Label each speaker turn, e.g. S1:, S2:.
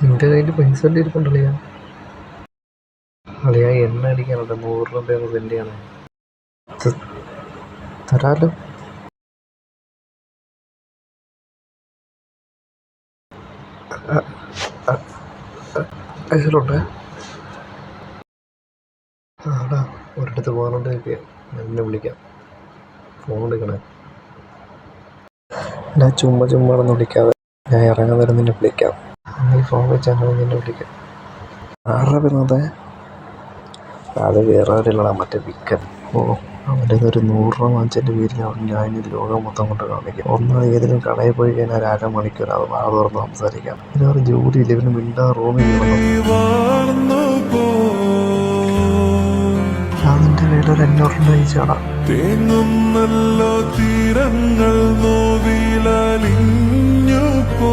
S1: നിന്റെ കയ്യിൽ പൈസ വല്ലതും ഇരിപ്പുണ്ടല്ലയാ? അളിയാ, എണ്ണ അടിക്കാനുണ്ട്. 100 രൂപ ഒന്ന് സെൻഡ് ചെയ്യണേ. ത- തരാലോ. പൈസയിലുണ്ട്. ആടാ, ഒരിടത്ത് പോകാനുണ്ട് എനിക്ക്. ഞാൻ നിന്നെ വിളിക്കാം. ഫോൺ എടുക്കണേ. ഞാൻ ചുമ്മാ ഒന്നും വിളിക്കാതെ, ഞാൻ ഇറങ്ങാൻ നേരം നിന്നെ വിളിക്കാം. നീ ഫോൺ വെച്ചാൽ നിന്നെ വിളിക്കാം. ആരുടെ വരുന്നത്? അത് വേറെ ആരില്ലടാ, മറ്റേ വിക്കൻ. ഓ, അവൻ്റെ ഒരു 100 രൂപ വാങ്ങിച്ചതിൻ്റെ പേരിൽ ഞാൻ ഈ ലോകം മൊത്തം കൊണ്ട് കാണിക്കും. ഏതെങ്കിലും കടയിൽ പോയി കഴിഞ്ഞാൽ 1/2 മണിക്കൂർ അത് വാ തുറന്ന് സംസാരിക്കാം. ഇനി ഒരു ജോലിയില്ല, ഇവന് മിണ്ടാ റൂമിൽ ഞാൻ നിന്റെ കയ്യിൽ ഒരു 500 രൂപ അയച്ചാടാ.
S2: തീരങ്ങൾ നോവിലലിഞ്ഞു പോ.